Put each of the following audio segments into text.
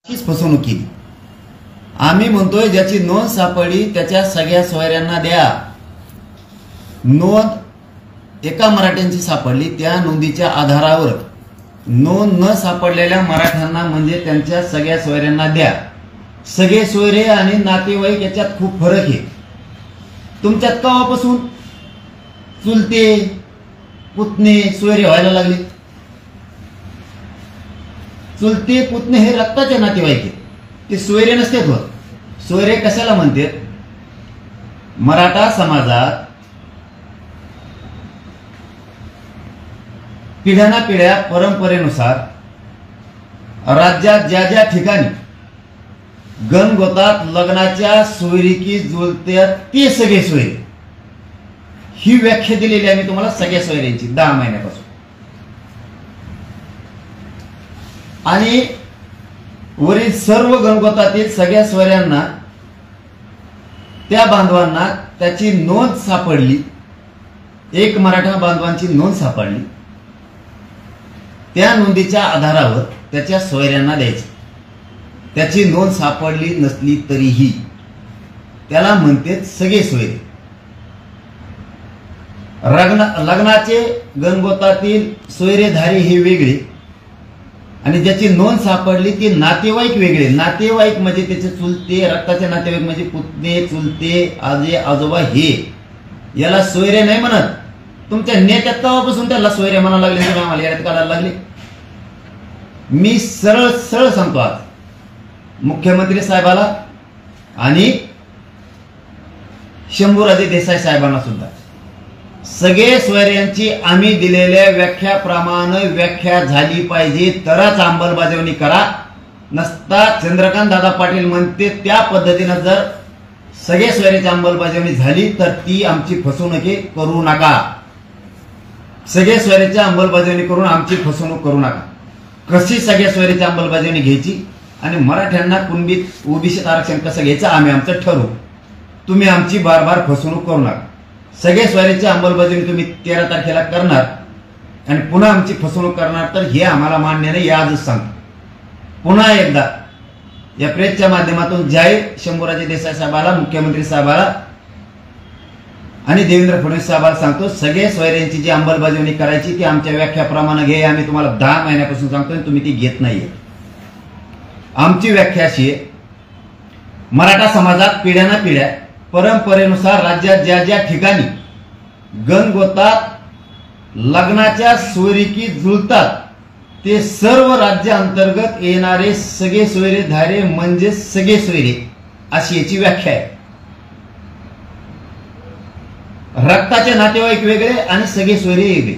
हीच फसवणूक केली। आम्ही म्हणतोय ज्याची नोंद सापडली त्याच्या सगळ्या सोयऱ्यांना द्या। नोंद एका मराठ्यांची सापडली, त्या नोंदीच्या आधारावर नोंद न सापडलेल्या मराठ्यांना म्हणजे त्यांच्या सगळ्या सोयऱ्यांना द्या। सगळे सोयरे आणि नातेवाईक याच्यात खूप फरक आहे। तुमच्यात केव्हापासून चुलते पुतणे सोयरे व्हायला लागले? चुलते पुतणे हे रक्ताचे नातेवाईक आहेत, ते सोयरे नसतात होत। सोयरे कशाला म्हणतात? मराठा समाजात पिढ्यानापिढ्या परंपरेनुसार राज्यात ज्या ज्या ठिकाणी गणगोतात लग्नाच्या सोयरीकी जुळतात ते सगळे सोयरे, ही व्याख्या दिलेली आहे मी तुम्हाला सगळ्या सोयऱ्यांची 10 महिन्यापासून। आणि वरील सर्व गणगोतातील सगळ्या सोयऱ्यांना, त्या बांधवांना त्याची नोंद सापडली, एक मराठा बांधवांची नोंद सापडली, त्या नोंदीच्या आधारावर त्याच्या सोयऱ्यांना द्यायची। त्याची नोंद सापडली नसली तरीही त्याला म्हणतात सगळे सोयरे। लग्नाचे गणगोतातील सोयरेधारी हे वेगळे आणि ज्याची नोंद सापडली ती नातेवाईक वेगळे। नातेवाईक म्हणजे त्याचे चुलते, रक्ताचे नातेवाईक म्हणजे पुतणे, चुलते, आजी आजोबा, हे याला सोयरे नाही म्हणत। तुमच्या नेत्यात तेव्हापासून त्याला सोयरे म्हणायला लागले, तुम्ही आम्हाला यात काढायला लागले। मी सरळ सरळ सांगतो आज मुख्यमंत्री साहेबाला आणि शंभूराजे देसाई साहेबांना सुद्धा, सगळे सोयऱ्यांची आम्ही दिलेल्या व्याख्याप्रमाणे व्याख्या झाली पाहिजे, तरच अंमलबजावणी करा। नसता चंद्रकांत दादा पाटील म्हणते त्या पद्धतीने जर सगळे सोयऱ्याची अंमलबजावणी झाली तर ती आमची फसवणूक करू नका। सगळे सोयऱ्याची अंमलबजावणी करून आमची फसवणूक करू नका। कशी सगळ्या सोयऱ्याची अंमलबजावणी घ्यायची आणि मराठ्यांना कुणबीत ओबीसीत आरक्षण कसं घ्यायचं आम्ही आमचं ठरवू, तुम्ही आमची बार बार फसवणूक करू नका। सगळे सोयऱ्याची अंमलबजावणी तुम्ही 13 तारखेला करणार आणि पुन्हा आमची फसवणूक करणार तर हे आम्हाला मान्य नाही, हे आजच सांगतो। पुन्हा एकदा या प्रेसच्या माध्यमातून जाहीर शंभूराजे देसाई साहेबाला, मुख्यमंत्री साहेबाला आणि देवेंद्र फडणवीस साहेबाला सांगतो, सगळे सोयऱ्यांची जी अंमलबजावणी करायची ती आमच्या व्याख्याप्रमाणे घे। आम्ही तुम्हाला 10 महिन्यापासून सांगतोय, तुम्ही ती घेत नाहीये। आमची व्याख्या अशी आहे, मराठा समाजात पिढ्यानापिढ्या परंपरेनुसार राज्यात ज्या ज्या ठिकाणी गणगोतात लग्नाच्या सोयरीकी जुळतात ते सर्व राज्य अंतर्गत येणारे सगळे सोयरेधारे म्हणजे सगळे सोयरे, अशी याची व्याख्या आहे। रक्ताचे नातेवाईक वेगळे आणि सगळे सोयरे वेगळे।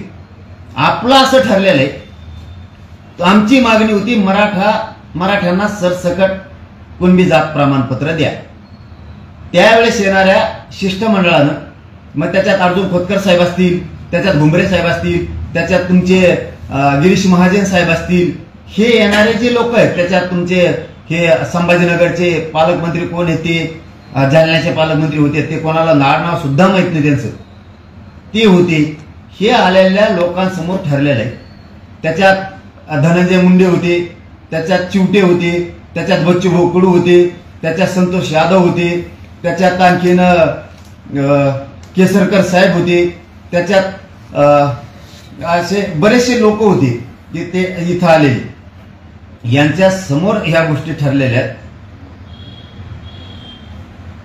आपलं असं ठरलेलं आहे। आमची मागणी होती मराठ्यांना सरसकट कुणबी जात प्रमाणपत्र द्या। त्यावेळेस येणाऱ्या शिष्टमंडळानं, मग त्याच्यात अर्जुन खोतकर साहेब असतील, त्याच्यात घुमरे साहेब असतील, त्याच्यात तुमचे गिरीश महाजन साहेब असतील, हे येणारे जे लोक आहेत, त्याच्यात तुमचे हे संभाजीनगरचे पालकमंत्री कोण येते, जालन्याचे पालकमंत्री होते, ते कोणाला नाव सुद्धा माहित नाही त्यांचं, ते होते। हे आलेल्या लोकांसमोर ठरलेलं आहे। त्याच्यात धनंजय मुंडे होते, त्याच्यात चिवटे होते, त्याच्यात बच्चूभाऊ कडू होते, त्याच्यात संतोष यादव होते, त्याच्यात आणखीन केसरकर साहेब होते, त्याच्यात असे बरेचसे लोक होते की ते इथं आलेले। यांच्या समोर ह्या गोष्टी ठरलेल्या आहेत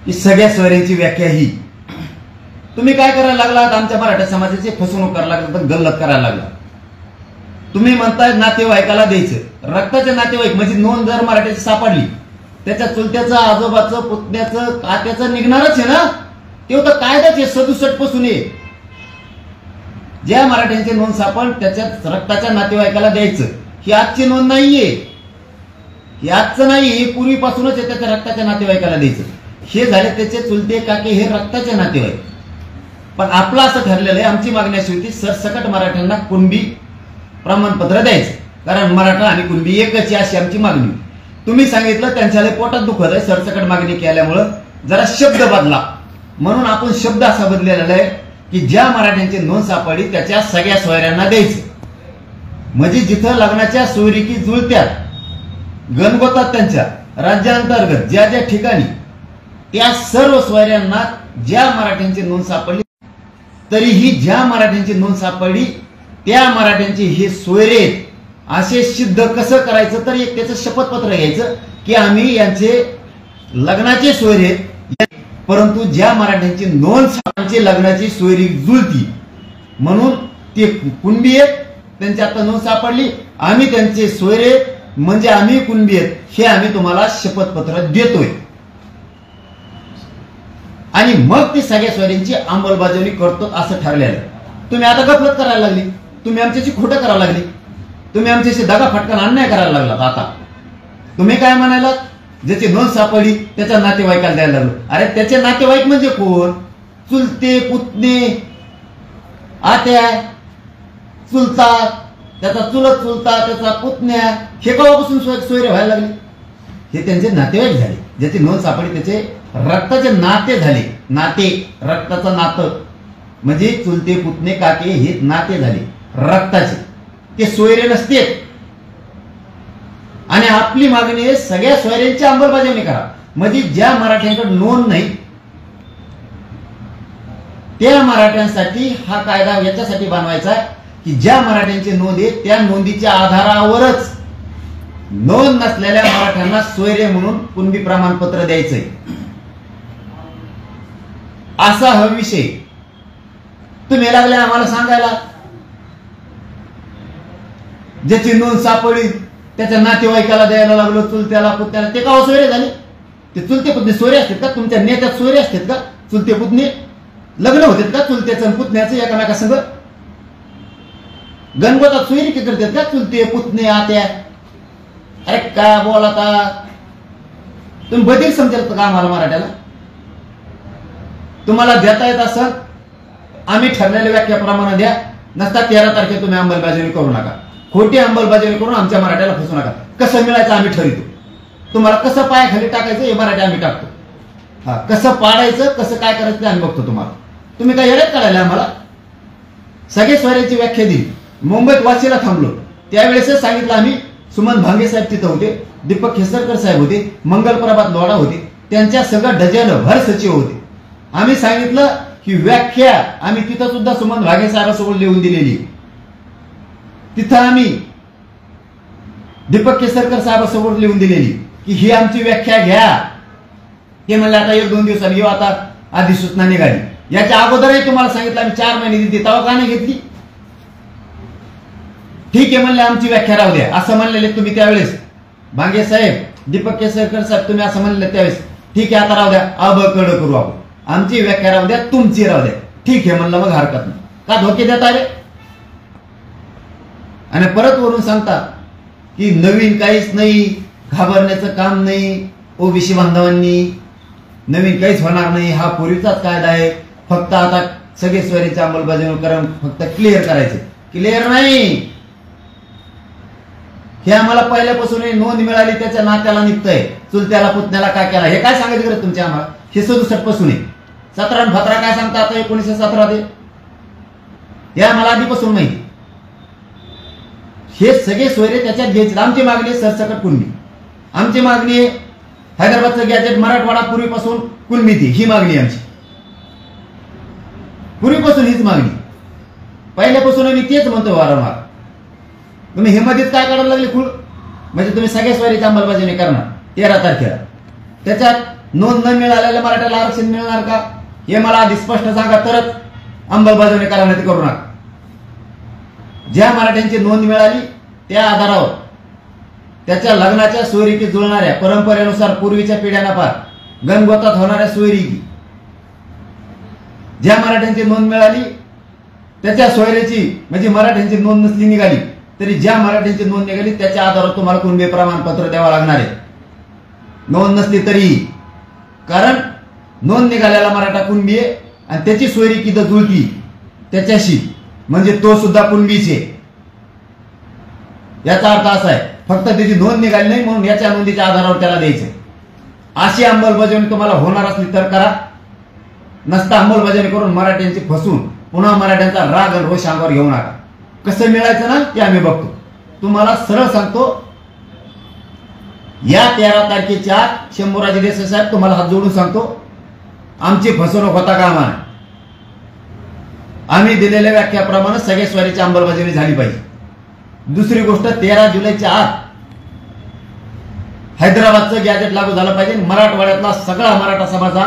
की सगळ्या सोयऱ्यांची व्याख्या ही। तुम्ही काय करायला लागलात? आमच्या मराठा समाजाची फसवणूक करायला लागला, तर गल्लत करायला लागला। तुम्ही म्हणताय नातेवाईकाला द्यायचं, रक्ताचे नातेवाईक म्हणजे नोंद जर मराठ्याची सापडली त्याच्या चुलत्याचं, आजोबाचं, पुतण्याचं, आत्याचं निघणारच आहे ना, ते तर कायदाचे 67 पासून आहे। ज्या मराठ्यांची नोंद सापड त्याच्यात रक्ताच्या नातेवाईकाला द्यायचं, ही आजची नोंद नाहीये, ही आजचं नाही, हे पूर्वीपासूनच आहे। त्याच्या रक्ताच्या नातेवाईकाला द्यायचं, हे झाले त्याचे चुलते काके, हे रक्ताचे नातेवाईक। पण आपलं असं ठरलेलं आहे, आमची मागणी अशी होती, सरसकट मराठ्यांना कुणबी प्रमाणपत्र द्यायचं, कारण मराठा आणि कुणबी एकच, अशी आमची मागणी। तुम्ही सांगितलं त्यांच्या पोटात दुखत आहे, सरसकट मागणी केल्यामुळे जरा शब्द बदला, म्हणून आपण शब्द असा बदललेला आहे की ज्या मराठ्यांची नोंद सापडली त्याच्या सगळ्या सोयऱ्यांना द्यायचं। म्हणजे जिथं लग्नाच्या सोयरीकी जुळत्यात गणगोतात त्यांच्या राज्यांतर्गत ज्या ज्या ठिकाणी त्या सर्व सोयऱ्यांना ज्या मराठ्यांची नोंद सापडली, तरीही ज्या मराठ्यांची नोंद सापडली त्या मराठ्यांची हे सोयरे असे सिद्ध कसं करायचं, तर एक त्याचं शपथपत्र घ्यायचं की आम्ही यांचे लग्नाचे सोयरे, परंतु ज्या मराठ्यांची नोंद सापडली लग्नाची सोयरी जुळती म्हणून ते कुणबी आहेत, त्यांची आता नोंद सापडली, आम्ही त्यांचे सोयरे म्हणजे आम्ही कुणबी आहेत हे आम्ही तुम्हाला शपथपत्र देतोय. आणि मग ती सगळ्या सोयऱ्यांची अंमलबजावणी करतो असं ठरलेलं. तुम्ही आता गफलत करायला लागली, तुम्ही आमच्याशी खोटं करायला लागली, तुम्ही आमच्याशी दगा फटका अन्याय करायला लागलात. आता तुम्ही काय म्हणालात, ज्याची नोंद सापडली त्याच्या नातेवाईकाला द्यायला लागलो. अरे त्याचे नातेवाईक म्हणजे कोण? चुलते, पुतणे, आत्या, चुलता, त्याचा चुलत चुलता, त्याचा पुतण्या, हे केव्हापासून सोयरे व्हायला लागले? हे त्यांचे नातेवाईक झाले. ज्याची नोंद सापडली त्याचे रक्ताचे नाते झाले. नाते, रक्ताचं नातं म्हणजे चुलते, पुतणे, काके हे नाते झाले रक्ताचे, ते सोयरे नसते. आणि आपली मागणी आहे सगळ्या सोयऱ्यांची अंमलबजावणी करा. म्हणजे ज्या मराठ्यांकडे नोंद नाही त्या मराठ्यांसाठी हा कायदा याच्यासाठी बनवायचा आहे की ज्या मराठ्यांची नोंद आहे त्या नोंदीच्या आधारावरच नोंद नसलेल्या मराठ्यांना सोयरे म्हणून कुणबी प्रमाणपत्र द्यायचंय. असा हा विषय तुम्ही लागले आम्हाला सांगायला. ज्याची नोंद सापडली त्याच्या नातेवाईकाला द्यायला लागलो, चुलत्याला, पुतण्याला. ते का सोयरे झाले? ते चुलते पुतणे सोयरे असतात का? तुमच्या नेत्यात सोयरे असतात का चुलते पुतणे? लग्न होतात का चुलत्याचं पुतण्याचं एकामेका संग? गणगोतात सोयरी की करतात का चुलते, पुतणे, आत्या? अरे काय बोलाता तुम्ही? बदल समजेल का आम्हाला मराठ्याला? तुम्हाला देता येत असं आम्ही ठरलेल्या व्याख्याप्रमाणे द्या, नसता 13 तारखेला तुम्ही अंमलबजावणी करू नका. खोटी अंमलबजावणी करून आमच्या मराठ्याला फसू नका. कसं मिळायचं आम्ही ठरवतो. तुम्हाला कसं पायाखाली टाकायचं हे मराठी आम्ही टाकतो. हा, कसं पाडायचं, कसं काय करायचं ते आम्ही बघतो. तुम्हाला तुम्ही काय येण्यात काढायला आम्हाला सगळे सोयऱ्यांची व्याख्या दिली. मुंबईत वाशीला थांबलो त्यावेळेसच सांगितलं आम्ही. सुमन भांगे साहेब तिथं होते, दीपक केसरकर साहेब होते, मंगलप्रभात लोढा होते, त्यांच्या सगळं डझन भर सचिव होते. आम्ही सांगितलं की व्याख्या आम्ही तिथं सुद्धा सुमन भांगे साहेबांसोबत लिहून दिलेली. तिथं आम्ही दीपक केसरकर साहेबांसोबत लिहून दिलेली की ही आमची व्याख्या घ्या. ते म्हणले आता 1-2 दिवसांनी येऊ, आता अधिसूचना निघाली. याच्या अगोदरही तुम्हाला सांगितलं आम्ही 4 महिने दिली, तेव्हा का नाही घेतली? ठीक आहे म्हणले आमची व्याख्या राहू द्या असं म्हणलेले तुम्ही त्यावेळेस. भांगे साहेब, दीपक केसरकर साहेब तुम्ही असं म्हणले त्यावेळेस. ठीक आहे आता राहू द्या, अबकड करू आपण, आमची व्याख्या राहू द्या, तुमची राहू द्या. ठीक आहे म्हणलं, मग हरकत नाही. का धोके देता रे? आणि परत वरून सांगता की नवीन काहीच नाही, घाबरण्याचं काम नाही, ओबीसी बांधवांनी नवीन काहीच होणार नाही, हा पूर्वीचाच कायदा आहे, फक्त आता सगळे सोयरीची अंमलबजावणी करून फक्त क्लिअर करायचे. क्लिअर नाही, हे आम्हाला पहिल्यापासून नोंद मिळाली त्याच्या नात्याला निघतंय, चुलत्याला, पुतण्याला, काक्याला. हे काय सांगायचं गरज तुमच्या आम्हाला? हे 67 पासून आहे. 17 आणि 17 काय सांगता आता 1917 ते हे आम्हाला आधीपासून माहिती. हे सगळे सोयरे त्याच्यात घ्यायचे. आमची मागणी आहे सरसकट कुणबी. आमची मागणी आहे हैदराबादचं गॅजेट मराठवाडा पूर्वीपासून कुणबी ती, ही मागणी आमची पूर्वीपासून, हीच मागणी पहिल्यापासून आम्ही तेच म्हणतो वारंवार. तुम्ही हिमतीत काय करायला लागले खूळ? म्हणजे तुम्ही सगळ्या सोयरीची अंमलबजावणी करणार 13 तारखेला, त्याच्यात नोंद न मिळालेल्या मराठ्याला आरक्षण मिळणार का हे मला आधी स्पष्ट सांगा, तरच अंमलबजावणी करायला ते करू नका. ज्या मराठ्यांची नोंद मिळाली त्या आधारावर त्याच्या लग्नाच्या सोयरीकी जुळणाऱ्या परंपरेनुसार पूर्वीच्या पिढ्यांना पार गणगोतात होणाऱ्या सोयरीकी, ज्या मराठ्यांची नोंद मिळाली त्याच्या सोयरीची म्हणजे मराठ्यांची नोंद नसली निघाली तरी ज्या मराठ्यांची नोंद निघाली त्याच्या आधारावर तुम्हाला कुणबी प्रमाणपत्र द्यावं लागणार आहे, नोंद नसली तरी. कारण नोंद निघालेला मराठा कुणबी आहे आणि त्याची सोयरीकी जर जुळती त्याच्याशी म्हणजे तो सुद्धा कुणबीच आहे. याचा अर्थ असा आहे फक्त त्याची नोंद निघाली नाही म्हणून याच्या नोंदीच्या आधारावर त्याला द्यायचं. अशी अंमलबजावणी तुम्हाला होणार असली तर करा, नसता अंमलबजावणी करून मराठ्यांची फसून पुन्हा मराठ्यांचा राग आणि रोष अंगावर घेऊ नका. कसं मिळायचं ना ते आम्ही बघतो. तुम्हाला सरळ सांगतो, या 13 तारखेच्या आत शंभूराजे देसाई साहेब तुम्हाला हात जोडून सांगतो, आमची फसवणूक होता कामा नये. आम्ही दिलेल्या व्याख्याप्रमाणे सगळ्या स्वारीची अंमलबजावणी झाली पाहिजे. दुसरी गोष्ट, 13 जुलैच्या आत हैदराबादचं गॅजेट लागू झालं पाहिजे. मराठवाड्यातला सगळा मराठा समाज हा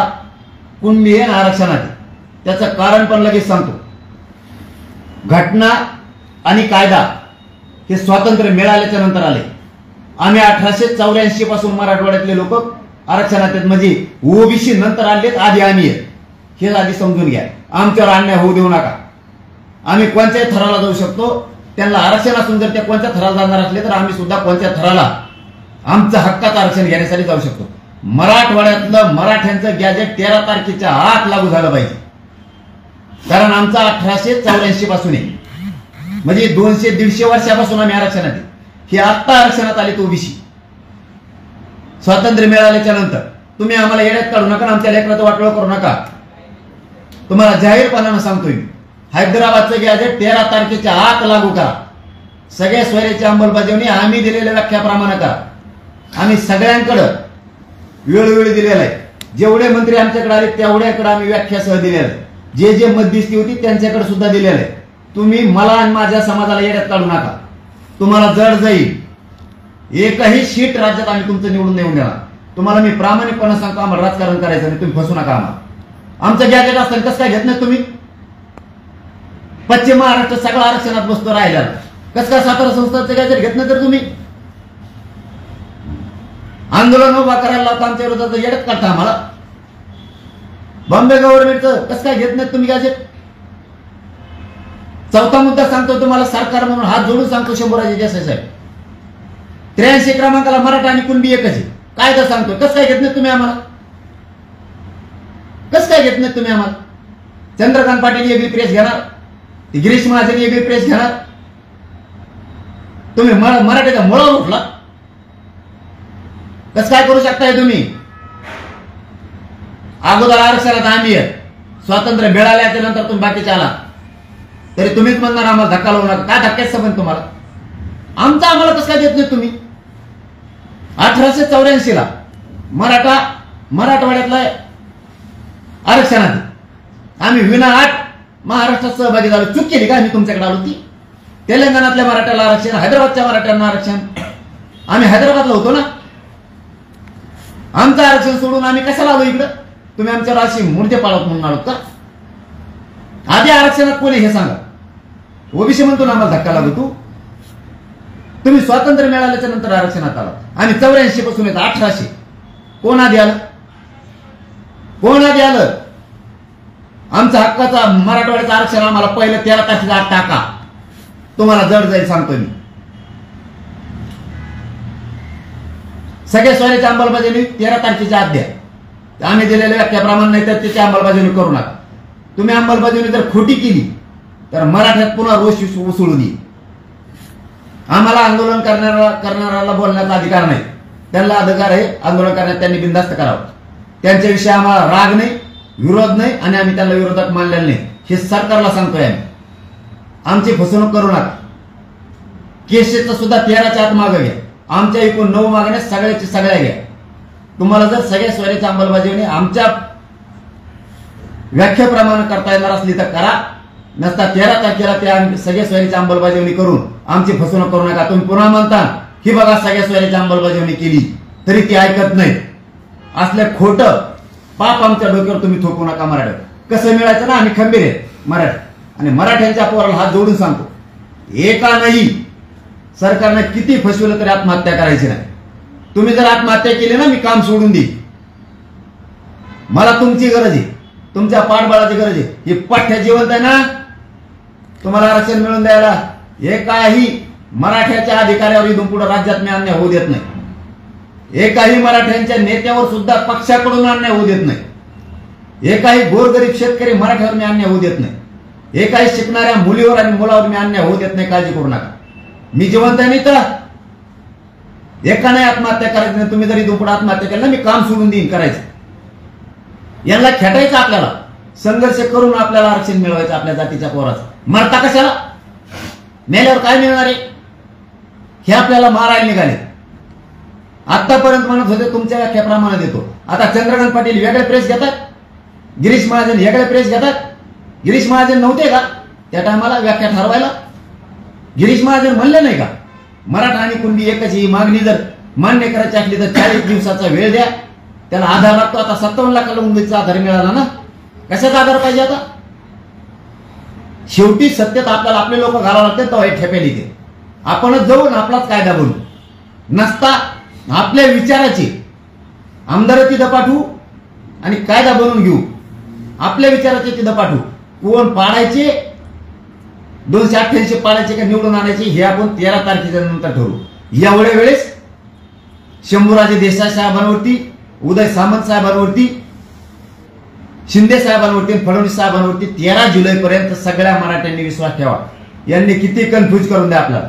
कुणबी आहे आरक्षणात आहे. त्याचं कारण पण लगेच सांगतो. घटना आणि कायदा हे स्वातंत्र्य मिळाल्याच्या नंतर आले. आम्ही 1884 पासून मराठवाड्यातले लोक आरक्षणात आहेत, म्हणजे ओबीसी नंतर आलेत, आधी आम्ही आहेत. हे आधी समजून घ्या. आमच्यावर अन्याय होऊ देऊ नका. आम्ही कोणत्याही थराला जाऊ शकतो. त्यांना आरक्षण असून जर ते कोणत्या थराला जाणार असले तर आम्ही सुद्धा कोणत्या थराला आमचं हक्काचं आरक्षण घेण्यासाठी जाऊ शकतो. मराठवाड्यातलं मराठ्यांचं गॅजेट 13 तारखेच्या आत लागू झालं पाहिजे. कारण आमचा 1884 पासून आहे, म्हणजे 200-150 वर्षापासून आम्ही आरक्षणात आहे. हे आत्ता आरक्षणात आले ओबीसी स्वातंत्र्य मिळाल्याच्या नंतर. तुम्ही आम्हाला येण्यात काढू नका, आमच्या लेकराचं वाटोळं करू नका. तुम्हाला जाहीरपणानं सांगतोय, हैदराबादचं गॅजेट 13 तारखेच्या आत लागू करा. सगळ्या स्वैराची अंमलबजावणी आम्ही दिलेल्या व्याख्याप्रमाणे करा. आम्ही सगळ्यांकडं वेळोवेळी दिलेलं आहे. जेवढे मंत्री आमच्याकडे आले तेवढ्याकडे आम्ही व्याख्यासह दिलेलं आहे. जे जे मध्यस्थी होती त्यांच्याकडे सुद्धा दिलेलं आहे. तुम्ही मला आणि माझ्या समाजाला येण्यात काढू नका. तुम्हाला जड जाईल. एकही सीट राज्यात आम्ही तुमचं निवडून देऊन देणार. तुम्हाला मी प्रामाणिकपणे सांगतो, आम्हाला राजकारण करायचं नाही. तुम्ही फसू नका आम्हाला. आमचं गॅजेट असताना कसं काय घेत नाही तुम्ही? पश्चिम महाराष्ट्र सगळं आरक्षणात बसतो राहिला, कसं काय सातारा संस्थांचं गॅजेट घेत नाही? तर तुम्ही आंदोलन उभा करायला लावता, आमच्या विरोधात येडत काढता आम्हाला. बॉम्बे गव्हर्नमेंटचं कसं काय घेत नाही तुम्ही गॅजेट? चौथा मुद्दा सांगतो तुम्हाला, सरकार म्हणून हात जोडून सांगतो, शंभूराजे देसाई साहेब, 83 क्रमांकाला मराठा आणि कुणबी एकच आहे. कायदा सांगतो, कसं काय घेत नाही तुम्ही आम्हाला? कसं काय घेत नाही तुम्ही आम्हाला? चंद्रकांत पाटील वेगळी प्रेस घेणार, गिरीश महाजन वेगळी प्रेस घेणार. तुम्ही मराठीचा मुळा उठला, कसं काय करू शकताय तुम्ही? अगोदर आरक्षणात आम्ही आहे, स्वातंत्र्य मिळाल्याच्या नंतर तुम्ही बाकीचे आला तरी तुम्हीच म्हणणार आम्हाला धक्का लावू नका. काय धक्क्याच संबंध तुम्हाला? आमचा आम्हाला कसं काय देत नाही तुम्ही? 1884 ला मराठवाड्यातला आरक्षणात आम्ही विना 8 महाराष्ट्रात सहभागी झालो. चूक केली का आम्ही तुमच्याकडे आलो? ती तेलंगणातल्या मराठ्याला आरक्षण, हैदराबादच्या मराठ्यांना आरक्षण. आम्ही हैदराबादला होतो ना. आमचं आरक्षण सोडून आम्ही कशाला आलो इकडं? तुम्ही आमच्यावर अशी मूर्ती पाळत म्हणून आलो का? आधी आरक्षणात कोणी हे सांगा. ओबीसी म्हणतो ना आम्हाला धक्का लागतो. तुम्ही स्वातंत्र्य मिळाल्याच्या नंतर आरक्षणात आला. आम्ही 84 पासून येतो. 1800 कोण आधी आलं? कोण आधी आलं? आमचा हक्काचा मराठवाड्याचं आरक्षण आम्हाला पहिलं 13 तारखेच्या आत टाका. तुम्हाला जड जाईल सांगतो मी. सगळ्या स्वारीची अंमलबजावणी 13 तारखेच्या आत द्या. आम्ही दिलेल्या व्याख्याप्रमाणे नाही तर त्याची अंमलबजावणी करू नका. तुम्ही अंमलबजावणी जर खोटी केली तर मराठ्यात पुन्हा रोष उसळून येईल. आम्हाला आंदोलन करणाऱ्याला बोलण्याचा अधिकार नाही. त्यांना अधिकार आहे आंदोलन करण्यात, त्यांनी बिनधास्त करावं. त्यांच्याविषयी आम्हाला राग नाही, विरोध नाही आणि आम्ही त्यांना विरोधात मानलेलं नाही. हे सरकारला सांगतोय आम्ही. आमची फसवणूक करू नका. केसेसचं सुद्धा 13च्या आत मागं घ्या. आमच्या एकूण 9 मागण्या सगळ्याची सगळ्या घ्या. तुम्हाला जर सगळ्या स्वैराची अंमलबजावणी आमच्या व्याख्याप्रमाणे करता येणार असली तर करा. नसता 13 तारखेला त्या सगळ्या स्वैराची अंमलबजावणी करून आमची फसवणूक करू नका. तुम्ही पुन्हा म्हणता ही बघा सगळ्या स्वैराची अंमलबजावणी केली तरी ती ऐकत नाही. असल्या खोटं पाप आमच्या डोक्यावर तुम्ही थोपू नका. मराठ्यात कसं मिळायचं ना, आम्ही खंबीर आहे मराठी. आणि मराठ्यांच्या पोराला हात जोडून सांगतो, एका नाही सरकारने किती फसवलं तरी आत्महत्या करायची नाही. तुम्ही जर आत्महत्या केली ना, मी काम सोडून देईन. मला तुमची गरज आहे, तुमच्या पाठबळाची गरज आहे. ही पाठ्या जिवंत आहे ना, तुम्हाला आरक्षण मिळवून द्यायला. एकाही मराठ्याच्या अधिकाऱ्यावर इथून पुढे राज्यात मी अन्याय होऊ देत नाही. एकाही मराठ्यांच्या नेत्यावर सुद्धा पक्षाकडून अन्याय होऊ देत नाही. एकाही गोरगरीब शेतकरी मराठ्यावर मी अन्याय होऊ देत नाही. एकाही शिकणाऱ्या मुलीवर आणि मुलावर मी अन्याय होऊ देत नाही. काळजी करू नका. मी जिवंत आहे नाही तर एकाने आत्महत्या करायची नाही. तुम्ही जरी इथून पुढे आत्महत्या केली ना, मी काम सोडून देईन करायचं. यांना खेटायचं आपल्याला. संघर्ष करून आपल्याला आरक्षण मिळवायचं आपल्या जातीच्या पोराचं. मरता कशाला? मेल्यावर काय मिळणार आहे? हे आपल्याला मारायला निघाले. आतापर्यंत म्हणत होते तुमच्या व्याख्याप्रमाणे देतो. आता चंद्रकांत पाटील वेगळे प्रेस घेतात, गिरीश महाजन वेगळे प्रेस घेतात. गिरीश महाजन नव्हते का त्या टायमाला व्याख्या ठरवायला? गिरीश महाजन म्हणले नाही का मराठा आणि कुणबी एकच ही मागणी जर मान्य करायची असली तर 40 दिवसाचा वेळ द्या. त्याला आधार लागतो. आता 57 लाखाला उमेदचा आधार मिळाला ना, कशाचा आधार पाहिजे आता? शेवटी सत्तेत आपल्याला आपले लोक घालावं लागते तेव्हा हे ठेपेल इथे. आपणच जाऊन आपलाच कायदा बनवू. नसता आपल्या विचाराची आमदाराची दपाठू आणि कायदा बनवून घेऊ. आपल्या विचाराचे तिथं पाठवू. कोण पाडायचे 288 पाडायचे का निवडून आणायचे हे आपण 13 तारखेच्या नंतर ठरवू. एवढ्या वेळेस शंभूराजे देसाई साहेबांवरती, उदय सामंत साहेबांवरती, शिंदे साहेबांवरती, फडणवीस साहेबांवरती 13 जुलै पर्यंत सगळ्या मराठ्यांनी विश्वास ठेवा. यांनी किती कन्फ्यूज करून द्या आपल्याला.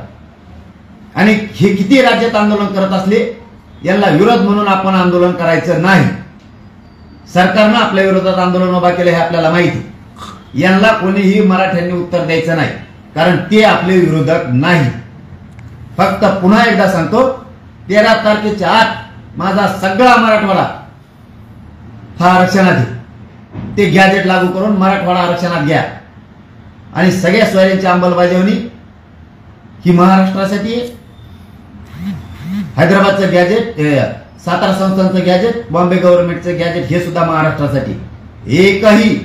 आणि हे किती राज्यात आंदोलन करत असले यांना विरोध म्हणून आपण आंदोलन करायचं नाही. सरकारनं आपल्या विरोधात आंदोलन उभा केलं हे आपल्याला माहिती. यांना कोणीही मराठ्यांनी उत्तर द्यायचं नाही, कारण ते आपले विरोधक नाही. फक्त पुन्हा एकदा सांगतो, 13 तारखेच्या आत माझा सगळा मराठवाडा हा आरक्षणात आहे. ते गॅजेट लागू करून मराठवाडा आरक्षणात घ्या. आणि सगळ्या सोयऱ्यांची अंमलबजावणी ही महाराष्ट्रासाठी आहे. हैदराबादचं गॅजेट, सातारा संस्थांचं गॅजेट, बॉम्बे गव्हर्नमेंटचं गॅजेट हे सुद्धा महाराष्ट्रासाठी. एकही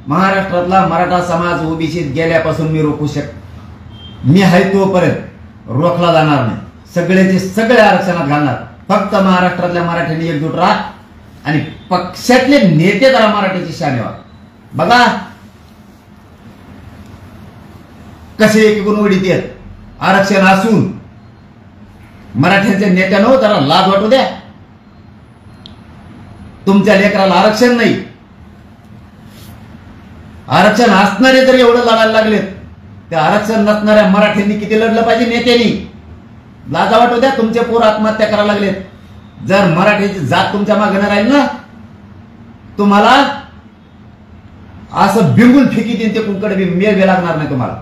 महाराष्ट्रातला मराठा समाज ओबीसीत गेल्यापासून मी रोखू मी आहे तोपर्यंत रोखला जाणार नाही. सगळ्याचे सगळे आरक्षणात घालणार. फक्त महाराष्ट्रातल्या मराठ्यांनी एकजूट राहा आणि पक्षातले नेते जरा मराठीची शान व्हा. बघा कसे एकूण वडीत येत. आरक्षण असून मराठ्यांच्या नेत्यानं जरा लाज वाटू द्या. तुमच्या लेकराला आरक्षण नाही. आरक्षण असणारे जर एवढं लढायला लागलेत, त्या आरक्षण नसणाऱ्या मराठ्यांनी किती लढलं पाहिजे नेत्यांनी. लाजा वाटू द्या. तुमचे पोर आत्महत्या करायला लागलेत. जर मराठीची जात तुमच्या मागे न राहील ना, तुम्हाला असं बिंगून फेकी देईन ते कुंकडे मेल लागणार नाही तुम्हाला.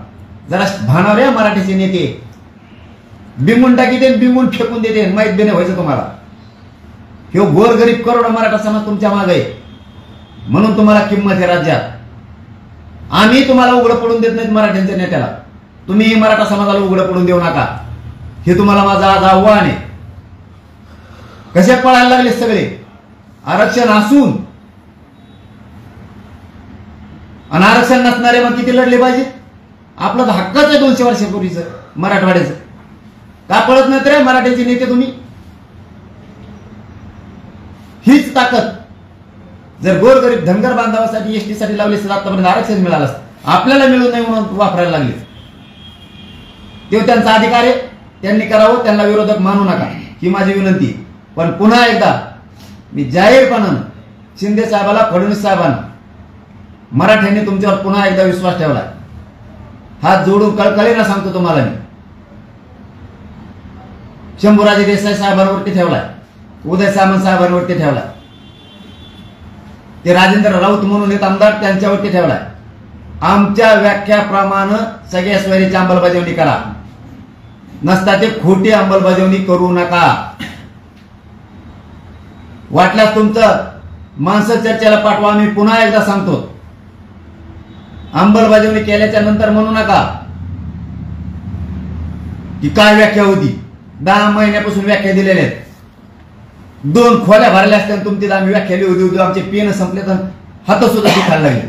जरा भानावर या मराठीचे नेते. बिंगून टाकी देईन, बिंगून फेकून देते. माहीत बी नाही व्हायचं तुम्हाला. हे गोरगरीब करोडो मराठा समाज तुमच्या मागे आहे, म्हणून तुम्हाला किंमत आहे राज्यात. आम्ही तुम्हाला उघडं पडून देत नाहीत मराठ्यांच्या नेत्याला. तुम्ही मराठा समाजाला उघडं पडून देऊ नका. हे तुम्हाला माझं आज आव्हान आहे. कसे पळायला लागले सगळे आरक्षण असून, आणि आरक्षण नसणारे मग किती लढले पाहिजे. आपलं तर हक्कच आहे 200 वर्षापूर्वीचं मराठवाड्याचं. का पळत नाही तर मराठ्याचे नेते तुम्ही. हीच ताकद जर गोरगरीब धनगर बांधवासाठी एसटी साठी लावली असते आतापर्यंत आरक्षण मिळालं असतं. आपल्याला मिळून नाही म्हणून वापरायला लागले. ते त्यांचा अधिकार आहे, त्यांनी करावं. त्यांना विरोधक मानू नका ही माझी विनंती. पण पुन्हा एकदा मी जाहीरपणानं शिंदे साहेबाला, फडणवीस साहेबांना, मराठ्यांनी तुमच्यावर पुन्हा एकदा विश्वास ठेवला. हात जोडून कळकळीनं सांगतो तुम्हाला. मी शंभूराजे देसाई साहेबांवरती ठेवलाय, उदय सामंत साहेबांवरती ठेवलाय, ते राजेंद्र राऊत म्हणून एक आमदार त्यांच्यावरती ठेवलाय. आमच्या व्याख्याप्रमाणे सगळ्या सोयरीची अंमलबजावणी करा. नसता ते खोटी अंमलबजावणी करू नका. वाटल्यास तुमचं माणसं चर्चेला पाठवा. मी पुन्हा एकदा सांगतो, अंमलबजावणी केल्याच्या नंतर म्हणू नका की काय व्याख्या होती. 10 महिन्यापासून व्याख्या दिलेल्या आहेत. 2 खोल्या भरल्या असत्या तुमची आम्ही व्याख्या लिहू देऊ. आमचे पेन संपले तर हात सुद्धा दुखायला लागले.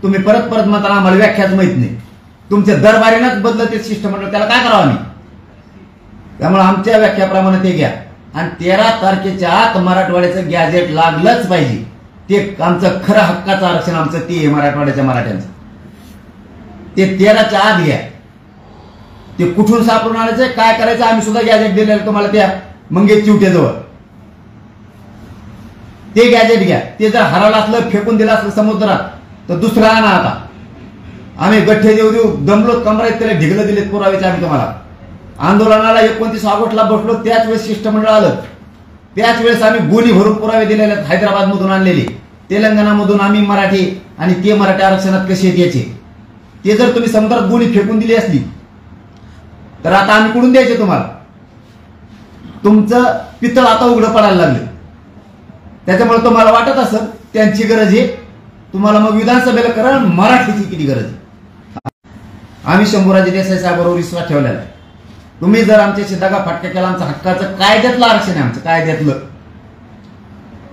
तुम्ही परत परत म्हणताना आम्हाला व्याख्याच माहित नाही. तुमच्या दरबारीनच बदलते शिष्टमंडळ, त्याला काय करावं आम्ही. त्यामुळे आमच्या व्याख्याप्रमाणे ते घ्या. आणि 13 तारखेच्या आत मराठवाड्याचं गॅजेट लागलंच पाहिजे. ते आमचं खरं हक्काचं आरक्षण आमचं ते आहे मराठवाड्याच्या मराठ्यांचं. ते 13च्या आत घ्या. ते कुठून सापडून आणायचं, काय करायचं, आम्ही सुद्धा गॅजेट दिलेलं तुम्हाला त्या मंगेश चिवटेजवळ. ते गॅजेट घ्या. ते जर हरवलं असलं, फेकून दिलं असलं समुद्रात, तर दुसरं आणा. आता आम्ही गठ्ठे देऊ देऊ दमलो, कमरात त्याला ढिगलं दिलेत पुरावेचे आम्ही तुम्हाला. आंदोलनाला 29 ऑगस्टला बसलो, त्याच वेळेस शिष्टमंडळ आलं. त्याच वेळेस आम्ही गोणी भरून पुरावे दिलेले आहेत, हैदराबाद मधून आणलेले, तेलंगणामधून. आम्ही मराठी आणि ते मराठी आरक्षणात कसे आहेत याचे. ते जर तुम्ही समुद्रात गोणी फेकून दिली असली तर आता आम्ही कुठून द्यायचे तुम्हाला. तुमचं पितळ आता उघडं पडायला लागले. त्याच्यामुळे तुम्हाला वाटत असेल त्यांची गरज आहे, तुम्हाला मग विधानसभेला करा मराठीची किती गरज आहे. आम्ही शंभूराजे देसाई साहेबांवर विश्वास ठेवलेला आहे. तुम्ही जर आमच्याशी दगाफटका केला, आमचं हक्काचं कायद्यातलं आरक्षण आहे, आमचं कायद्यातलं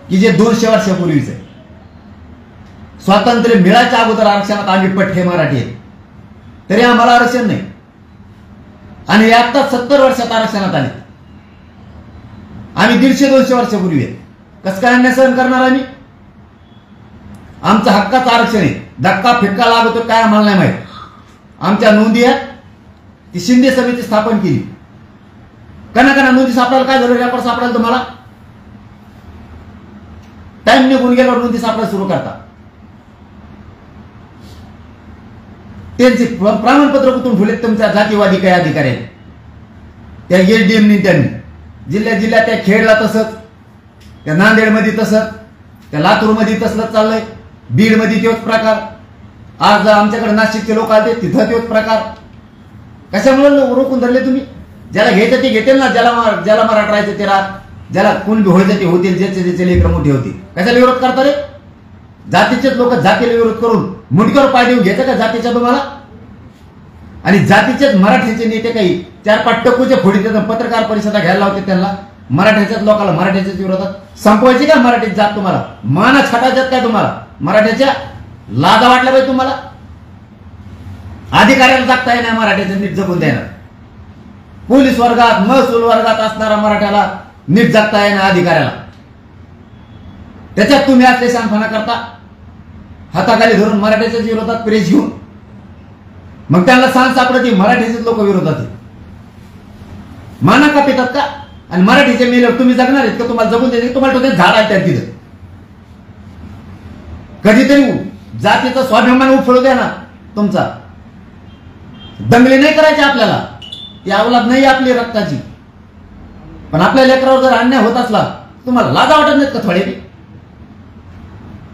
की जे 200 वर्षापूर्वीच आहे. स्वातंत्र्य मिळायच्या अगोदर आरक्षणात आम्ही पठ्ठे मराठी आहेत, तरी आम्हाला आरक्षण नाही. आणि आता 70 वर्षात आरक्षणात आले. आम्ही 150-200 वर्षापूर्वी आहे. कसं काय अन्याय सहन करणार आम्ही? आमचं हक्काचं आरक्षण आहे. धक्का फिक्का लागतो काय आम्हाला नाही माहित. आमच्या नोंदी आहेत, ती शिंदे समिती स्थापन केली. कना नोंदी सापडायला काय झालं? रेकॉर्ड सापडायला तुम्हाला टाइम निघून गेल्यावर नोंदी सापडायला सुरू करता. त्यांचे प्रमाणपत्र कुठून ठेवले? तुमच्या जातीवादी काही अधिकारी आहेत त्या एसडीएमनी, त्यांनी जिल्ह्यात त्या खेडला तसंच, त्या नांदेडमध्ये तसंच, त्या लातूरमध्ये तसलंच चाललंय, बीडमध्ये तोच प्रकार. आज आमच्याकडे नाशिकचे लोक आले तिथं तोच प्रकार. कशामुळे रोखून धरले तुम्ही? ज्याला घ्यायचं ते घेतील ना, ज्याला मराठा राहायचं ते राहत, ज्याला कोण व्हायचं ते होतील, ज्याचे लेकरं मोठे होतील. कशाला विरोध करता रे? जातीचेच लोक जातीला विरोध करून मुंडक्यावर पाय देऊन घ्यायचं का जातीच्या तुम्हाला? आणि जातीचेच मराठीचे नेते काही 4-5 टक्कूच्या फोडी देतात, पत्रकार परिषदा घ्यायला लावते त्यांना. मराठ्याच्याच लोकांना मराठ्याच्याच विरोधात संपवायची का मराठीत जात? तुम्हाला माना छाटायच्यात काय तुम्हाला? मराठ्याच्या लाजा वाटल्या पाहिजे तुम्हाला. अधिकाऱ्याला जगता येणार मराठ्याचं नीट जगून देणार. पोलीस वर्गात महसूल वर्गात असणारा मराठ्याला नीट जगता येणार अधिकाऱ्याला. त्याच्यात तुम्ही असले शानपणा करता, हाताखाली धरून मराठ्याच्याच विरोधात प्रेस घेऊन. मग त्यांना सांग सापडते मराठीचेच लोक विरोधात. माना का पितात का? आणि मराठीचे मेल्यावर तुम्ही जगणार आहेत का? तुम्हाला जगून द्यायचे? तुम्हाला तो झाड आहे त्या तिथं. कधीतरी जातीचा स्वाभिमान उफळू द्या ना तुमचा. दंगली नाही करायचे आपल्याला, ती अवलाद नाही आपली रक्ताची. पण आपल्या लेकरावर जर अन्याय होत असला तुम्हाला लाजा वाटत नाहीत का थोडे?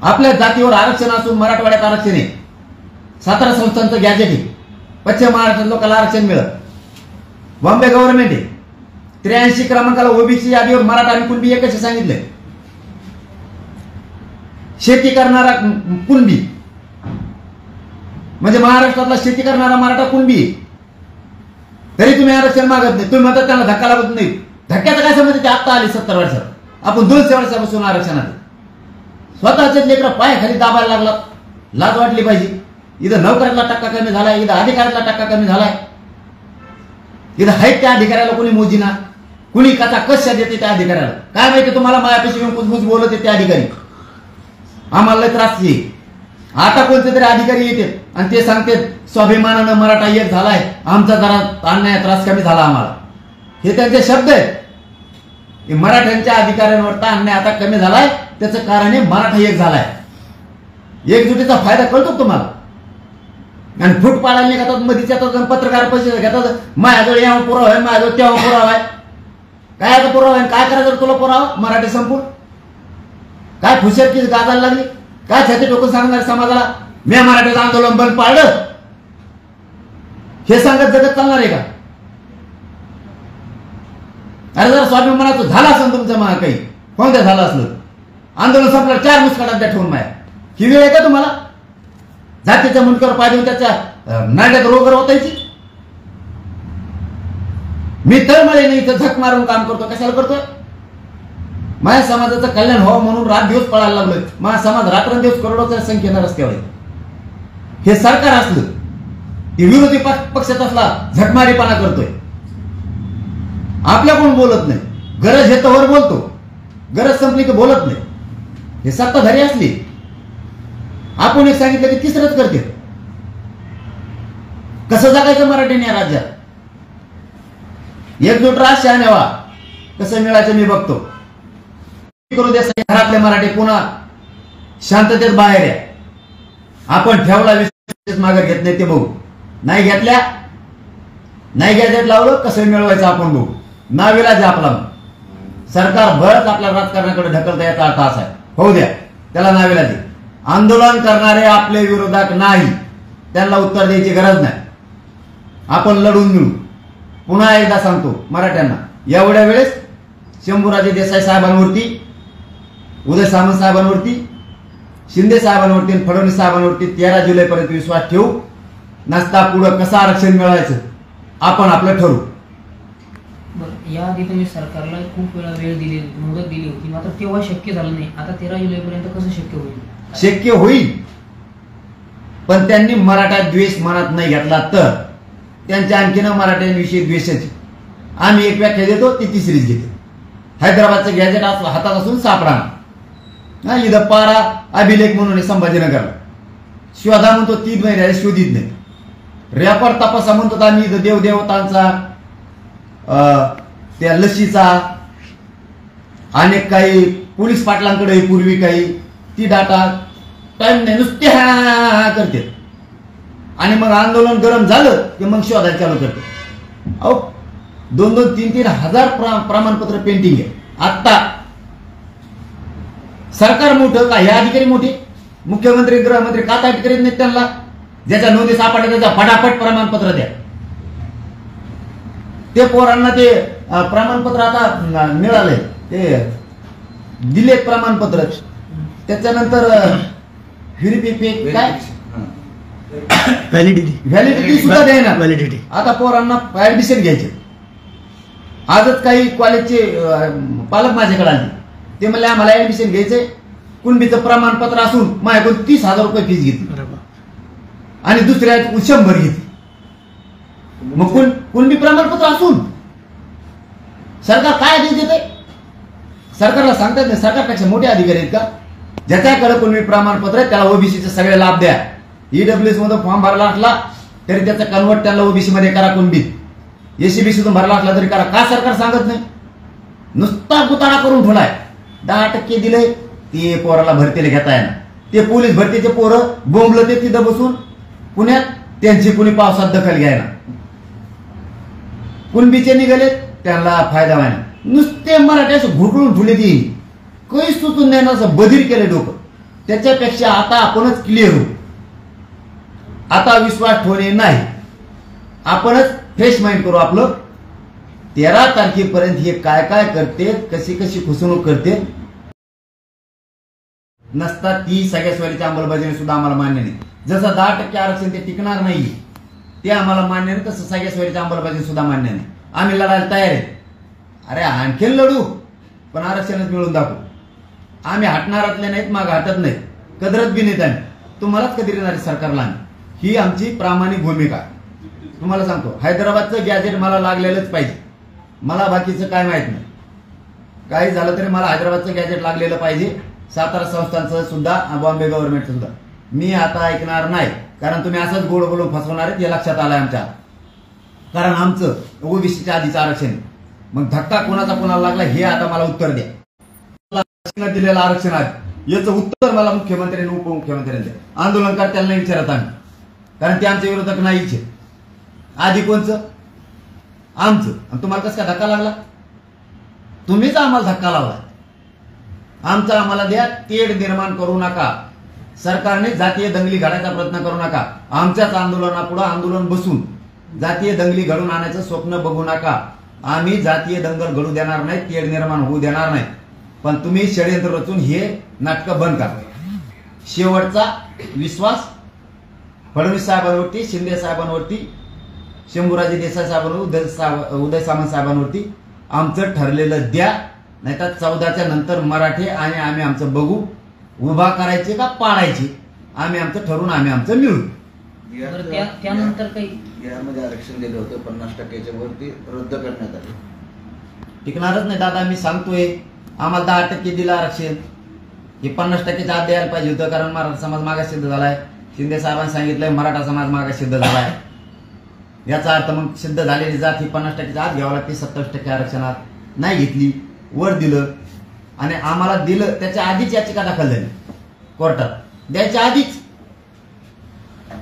आपल्या जातीवर आरक्षण असून मराठवाड्यात आरक्षण आहे, 17 संस्थांचं गॅजेट आहे, पश्चिम महाराष्ट्रात लोकांना आरक्षण मिळत. बॉम्बे गव्हर्नमेंट आहे, 83 क्रमांकाला ओबीसी यादीवर मराठा आणि कुणबी एकच सांगितलंय. शेती करणारा कुणबी म्हणजे महाराष्ट्रातला शेती करणारा मराठा कुणबी, तरी तुम्ही आरक्षण मागत नाही. तुम्ही म्हणता त्यांना धक्का लागत नाही. धक्क्याचं काय समजते? ते आता आली 70 वर्षात, आपण 200 वर्षापासून आरक्षणात. स्वतःचे लेकरं पायाखाली दाबायला लागला, लाज वाटली पाहिजे. इथं नोकऱ्यातला टक्का कमी झालाय, इथं अधिकाऱ्यातला टक्का कमी झालाय. इथं आहेत त्या अधिकाऱ्याला कोणी मोजीना, कुणी कथा कशा देते त्या अधिकाऱ्याला काय माहिती? तुम्हाला मायापेशी येऊन कुजबुज बोलत ते अधिकारी. आम्हाला लय त्रास येईल. आता कोणते तरी अधिकारी येते आणि ते सांगते स्वाभिमानानं मराठा एक झालाय, आमचा जरा अन्याय त्रास कमी झाला आम्हाला. हे त्यांचे शब्द आहेत. मराठ्यांच्या अधिकाऱ्यांवरचा अन्याय आता कमी झालाय, त्याचं कारण आहे मराठा एक झालाय. एकजुटीचा फायदा कळतो तुम्हाला. आणि फूट पाडायला निघतात, मधीच्या पत्रकार पैसे घेतात, माझ्याजवळ यावं पुरावा आहे, माझ्याजवळ तेव्हा पुरावा आहे. काय आता पुरावा आहे? काय करायचं तुला पुरावा? मराठी संपूर्ण काय फुशरकी गाजायला लागली? काय छाती टोकून सांगणार समाजाला मी मराठीचं आंदोलन बंद पाडलं? हे सांगत जगत चालणार आहे का? अरे जरा स्वाभिमानाचं झालं असेल तुमचं महा काही कोणत्या झालं असलं आंदोलन संपलं 4 मुस्काटात द्या ठेवून माया. ही वेळ आहे का तुम्हाला? जातीच्या मुंडक्यावर पाय देऊन त्याच्या नाड्यात रोगर होतायची. मी तळमळे नाही इथं झक मारून काम करतो. कशाला करतोय? माझ्या समाजाचं कल्याण व्हावं म्हणून रात दिवस पळायला लागलोय. माझा समाज रात्रंदिवस करोडोच्या संख्येनं रस्त्यावर आहे. हे सरकार असलं, ते विरोधी पक्षात असला झकमारीपणा करतोय. आपल्या कोण बोलत नाही. गरज हे तर बोलतो, गरज संपली की बोलत नाही. हे सत्ताधारी असली आपण एक सांगितलं की तिसरंच करते. कसं जगायचं मराठीने या राज्यात? एकजूट राष्ट्र न्यावा कसं मिळायचं मी बघतो. करू द्या घरातले मराठी पुन्हा शांततेत बाहेर आहे. आपण ठेवला विशेष मागे घेत नाही ते बघू. नाही घेतल्या नाही घ्यायच्यात लावलं कसं मिळवायचं आपण बघू. नाविलाज आपला सरकार बरंच आपल्या राजकारणाकडे ढकलता याचा अर्थ असा आहे. होऊ द्या त्याला नाविलाज. आंदोलन करणारे आपले विरोधक नाही, त्यांना उत्तर द्यायची गरज नाही. आपण लढून मिळू. पुन्हा एकदा सांगतो मराठ्यांना, एवढ्या वेळेस शंभूराजे देसाई साहेबांवरती, उदय सामंत साहेबांवरती, शिंदे साहेबांवरती आणि फडणवीस साहेबांवरती 13 जुलैपर्यंत विश्वास ठेवू. नसता पुढं कसं आरक्षण मिळवायचं आपण आपलं ठरवू. याआधी तुम्ही सरकारला खूप वेळा वेळ दिली, मुदत दिली होती, मात्र तेव्हा शक्य झालं नाही. आता 13 जुलैपर्यंत कसं शक्य होईल? शक्य होईल, पण त्यांनी मराठा द्वेष मनात नाही घेतला तर त्यांच्या आणखीन मराठ्यांविषयी द्वेषाची. आम्ही एक व्याख्या देतो, ती तिसरीच घेते. हैदराबादचं गॅजेट हातात असून सापडा इथं पारा अभिलेख म्हणून संभाजीनगरला शोधा म्हणतो, 3 महिने शोधित नाही. रेकॉर्ड तपासा म्हणतो आम्ही इथं देवदेवतांचा, त्या लशीचा, अनेक काही पोलीस पाटलांकडे पूर्वी काही, ती डाटा टाइम नाही, नुसते करते. आणि मग आंदोलन गरम झालं की मग शोधायला चालू करते. अहो 2-2, 3-3 हजार प्रमाणपत्र पेंटिंग आहे. आता सरकार मोठं का हे अधिकारी मोठे? मुख्यमंत्री गृहमंत्री का ताट करीत नाहीत त्यांना? ज्याच्या नोंदी सापडल्या त्याचा फटाफट प्रमाणपत्र द्या. ते पोरांना ते प्रमाणपत्र आता मिळालंय, ते दिलेत प्रमाणपत्र. त्याच्यानंतर काय व्हॅलिडिटी सुद्धा द्यायना. आता पोरांना ऍडमिशन घ्यायचे. आजच काही कॉलेजचे पालक माझ्याकडे आले, ते म्हणले आम्हाला ऍडमिशन घ्यायचंय, कुणबीचं प्रमाणपत्र असून माझ्याकडून 30,000 रुपये फीस घेतली आणि दुसऱ्या 100 घेतली. मग कुणबी प्रमाणपत्र असून सरकार काय आदेश देते? सरकारला सांगतात नाही, सरकारपेक्षा मोठे अधिकारी आहेत का? ज्याच्याकडे कुणबी प्रमाणपत्र आहे त्याला ओबीसीचे सगळे लाभ द्या. ईडब्ल्यूएस मध्ये फॉर्म भरला असला तरी त्याचा कन्वर्ट त्याला ओबीसी मध्ये करा, कुणबीत एसीबीसीतून भरला असला तरी करा. का सरकार सांगत नाही? नुसता गुताडा करून ठेवलाय. 10% दिले ते पोराला भरतीला घेता येणार. ते पोलीस भरतीचे पोरं बोंबलं ते तिथं बसून पुण्यात, त्यांची कुणी पावसात दखल घ्यायला. कुणबीचे निघाले त्यांना फायदा व्हायना. नुसते मराठी असं घुटळून ठेवले, ती काही सुचून नाही, असं बधीर केलं डोकं. त्याच्यापेक्षा आता आपणच क्लिअर होऊ. आता विश्वास ठेवणे नाही, आपणच फ्रेश माइंड करू आपलं. 13 तारखेपर्यंत हे काय काय करते, कशी कशी फसवणूक करते नसता ती सगळ्या स्वारीची अंमलबजावणी सुद्धा आम्हाला मान्य नाही. जसं 10% आरक्षण ते टिकणार नाही ते आम्हाला मान्य नाही, तसं सगळ्या स्वारीची अंमलबजावणी सुद्धा मान्य नाही. आम्ही लढायला तयार आहे. अरे आणखीन लढू, पण आरक्षणच मिळून दाखवू. आम्ही हटणारातले नाहीत, माग हटत नाहीत, कदरत बी नाहीत. आम्ही तुम्हालाच कधी देणार सरकारला आम्ही, ही आमची प्रामाणिक भूमिका. तुम्हाला सांगतो, हैदराबादचं गॅजेट मला लागलेलंच पाहिजे. मला बाकीचं काय माहित नाही. काही झालं तरी मला हैदराबादचं गॅजेट लागलेलं पाहिजे. सातारा संस्थांचं सुद्धा, बॉम्बे गव्हर्नमेंटचं सुद्धा. मी आता ऐकणार नाही, कारण तुम्ही असंच गोड बोलून फसवणार आहेत हे लक्षात आलंय आमच्या. कारण आमचं ओबीसीच्या आधीचं आरक्षण आहे. मग धक्का कोणाचा कोणाला लागला हे आता मला उत्तर द्या. दिलेलं आरक्षण आहे याचं उत्तर मला मुख्यमंत्री आणि उपमुख्यमंत्र्यांनी द्या. आंदोलनकर्त्यांना विचारत आम्ही, कारण ते आमच्या विरोधक नाहीच. आधी कोणचं? आमचं. आणि तुम्हाला कसं काय धक्का लागला? तुम्हीच आम्हाला धक्का लावला. आमचा आम्हाला द्या. तेढ निर्माण करू नका. सरकारने जातीय दंगली घडायचा प्रयत्न करू नका. आमच्याच आंदोलनापुढे आंदोलन बसून जातीय दंगली घडून आणायचं स्वप्न बघू नका. आम्ही जातीय दंगल घडू देणार नाही, तेढ निर्माण होऊ देणार नाही. पण तुम्ही षडयंत्र रचून हे नाटकं बंद करा. शेवटचा विश्वास फडणवीस साहेबांवरती, शिंदे साहेबांवरती, शंभूराजे देसाई साहेबांवर, उदय सामंत साहेबांवरती आमचं ठरलेलं द्या. नाहीतर 14च्या नंतर मराठे आणि आम्ही आमचं बघू. उभा करायचे का पाडायचे आम्ही आमचं ठरवून आम्ही आमचं मिळू. त्यानंतर काही बिहारमध्ये आरक्षण दिलं होतं 50%च्या वरती रद्द करण्यात आले. टिकणारच नाही दादा. मी सांगतोय आम्हाला 10% दिलं आरक्षण. हे 50%च्या आत द्यायला पाहिजे होतं, कारण मराठा समाज मागास सिद्ध झालाय. शिंदे साहेबांनी सांगितलंय मराठा समाज मागास सिद्ध झालाय. याचा अर्थ मग सिद्ध झालेली जात ही 50%च्या आत घ्यावं लागते. 27% आरक्षणात नाही घेतली, वर दिलं. आणि आम्हाला दिलं त्याच्या आधीच याचिका दाखल झाली कोर्टात. द्यायच्या आधीच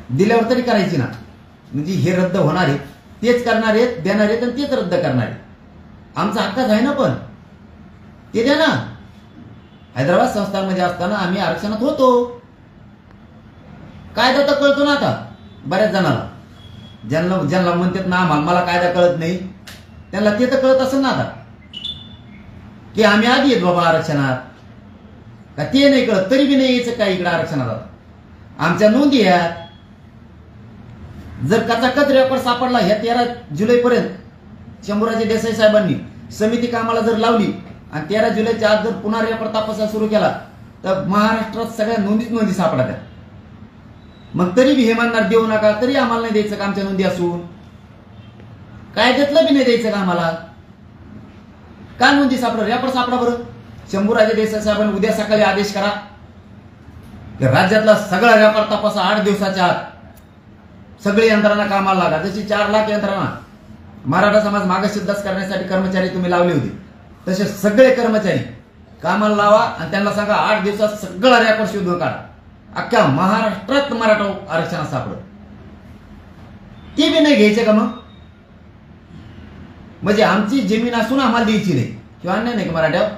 दिल्यावर तरी करायची ना. म्हणजे हे रद्द होणार आहे, तेच करणार आहेत, देणार आहेत आणि तेच रद्द करणार आहे. आमचा हक्कच आहे ना, पण ते द्या ना. हैदराबाद संस्थांमध्ये असताना आम्ही आरक्षणात होतो. कायदा तर कळतो ना आता बऱ्याच जणांना. ज्यांना म्हणतात ना मला कायदा कळत नाही, त्यांना ते तर कळत असेल ना आता. की आम्ही आधी येत बाबा आरक्षणात, का ते नाही कळत तरी बी नाही यायचं काय इकडे आरक्षणात? आता आमच्या नोंदी आहेत. जर कचाकच रेकॉर्ड सापडला ह्या 13 जुलैपर्यंत शंभूराजे देसाई साहेबांनी समिती कामाला जर लावली आणि 13 जुलैच्या आज जर पुन्हा रेकॉर्ड तपासायला सुरू केला तर महाराष्ट्रात सगळ्या नोंदी सापडतात. मग तरी बी हे म्हणणार देऊ नका, तरी आम्हाला नाही द्यायचं का आमच्या नोंदी असून? कायद्यातलं बी नाही द्यायचं का आम्हाला? का नोंदी सापडा, रेकॉर्ड सापडा बरं. शंभूराजे देसाई साहेबांनी उद्या सकाळी आदेश करा की राज्यातला सगळा रेकॉर्ड तपासा 8 दिवसाच्या आत. सगळी यंत्रणा कामाला लागा. जशी 4 लाख यंत्रणा मराठा समाज मागासदास करण्यासाठी कर्मचारी तुम्ही लावले होते, तसे सगळे कर्मचारी कामाला लावा आणि त्यांना सांगा 8 दिवसात सगळा रेकॉर्ड शोधून काढा. अख्ख्या महाराष्ट्रात मराठा आरक्षणात सापडत. ते बी नाही घ्यायचे का मग? म्हणजे आमची जमीन असून आम्हाला द्यायची नाही किंवा अन्याय नाही का मराठ्यावर?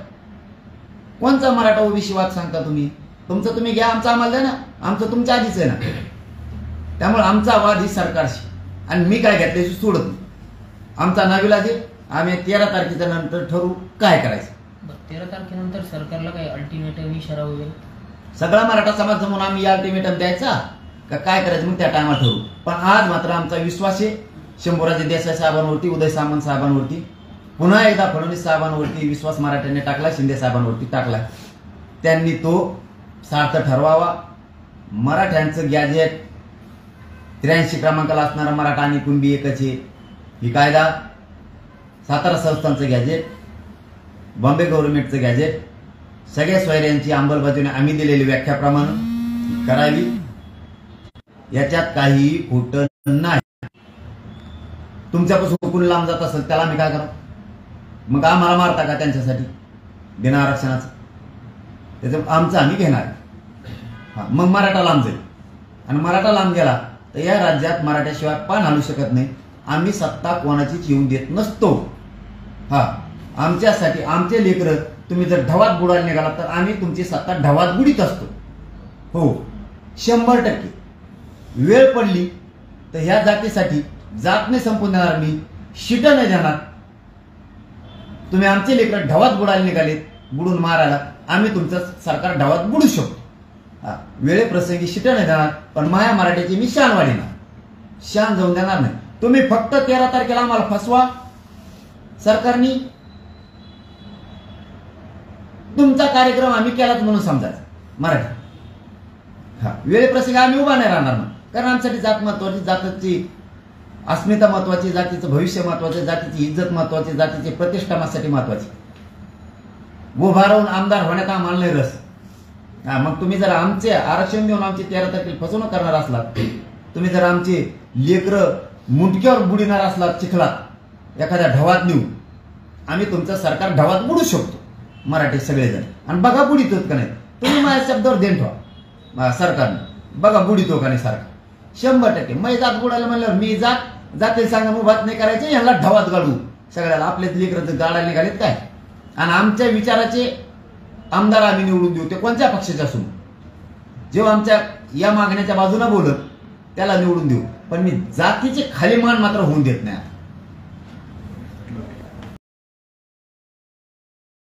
कोणचा मराठा ओबीसी वाद सांगता तुम्ही? तुमचं तुम्ही घ्या, आमचं आम्हाला द्या ना. आमचं तुमच्या आधीच आहे ना. त्यामुळे आमचा वाद ही सरकारशी, आणि मी काय घेतल्याशी सोडत नाही. आमचा नाविलाज आहे. आम्ही 13 तारखेच्या नंतर ठरवू काय करायचं. 13 तारखेनंतर सरकारला काही अल्टिमेटम इशारा वगैरे? सगळा मराठा समाज जमून आम्ही अल्टिमेटम द्यायचा का काय करायचं मग त्या टायमाला ठरवू. पण आज मात्र आमचा विश्वास आहे शंभूराजे देसाई साहेबांवरती, उदय सामंत साहेबांवरती, पुन्हा एकदा फडणवीस साहेबांवरती विश्वास मराठ्यांनी टाकला, शिंदे साहेबांवरती टाकला. त्यांनी तो सार्थ ठरवावा. मराठ्यांचं गॅजेट 83 क्रमांकाला असणारा मराठा आणि कुणबी एकच आहे ही कायदा, सातारा संस्थांचं गॅजेट, बॉम्बे गव्हर्नमेंटचं गॅजेट, सगळ्या सोयऱ्यांची अंमलबजावणी आम्ही दिलेली व्याख्याप्रमाणे करावी. याच्यात काही खोटं नाही. तुमच्यापासून हुकून लांब जात असेल त्याला मी काय करा? मग आम्हाला मारता का त्यांच्यासाठी बिना आरक्षणाचं? त्याचं आमचं आम्ही घेणार. मग मराठा लांब जाईल, आणि मराठा लांब गेला तर या राज्यात मराठ्याशिवाय पान हलू शकत नाही. आम्ही सत्ता कोणाचीच येऊन देत नसतो. आमच्यासाठी आमचे लेकरं तुम्ही जर ढवात बुडायला निघाला तर आम्ही तुमची सत्ता ढवात बुडीत असतो. हो, 100%. वेळ पडली तर ह्या जातीसाठी जात नाही संपून देणार, मी शिट नाही देणार. तुम्ही आमचे लेकरं ढवात बुडायला निघालेत, बुडून मारायला, आम्ही तुमचं सरकार ढवात बुडू शकतो. वेळेप्रसंगी शिट नाही देणार, पण माया मराठीची मी शान वाढीणार, शान जाऊन देणार नाही. तुम्ही फक्त 13 तारखेला आम्हाला फसवा. सरकारनी तुमचा कार्यक्रम आम्ही केलाच म्हणून समजायचा मराठी. वेळेप्रसंगी आम्ही उभा नाही राहणार ना, कारण आमच्यासाठी जात महत्वाची, जातीची अस्मिता महत्वाची, जातीचं भविष्य महत्वाचं, जातीची इज्जत महत्वाची, जातीची प्रतिष्ठा माझ्यासाठी महत्वाची. उभा राहून आमदार होण्यात आम्हाला नाही रस. मग तुम्ही जर आमचे आरक्षण देऊन आमची 13 तारखेला फसवणूक करणार असलात, तुम्ही जर आमचे लेकरं मुंडक्यावर बुडिणार असलात चिखलात एखाद्या ढवात नेऊन, आम्ही तुमचं सरकार ढवात बुडू शकतो मराठी सगळेजण. आणि बघा बुडितो का नाही. तुम्ही माझ्या शब्दावर देण ठेवा सरकारने, बघा बुडितो का नाही सरकार. 100%. मै जात बुडायला म्हणल्यावर मी जातील सांगा मुभात नाही करायचे, यांना ढवात गाडू सगळ्याला. आपले लेकरं गाडायला निघालेत काय? आणि आमच्या विचाराचे आमदार आम्ही निवडून देऊ, ते कोणत्या पक्षाचे असून. जेव्हा आमच्या या मागण्याच्या बाजूने बोलत त्याला निवडून देऊ, पण मी जातीचे खालीमान मात्र होऊन देत नाही.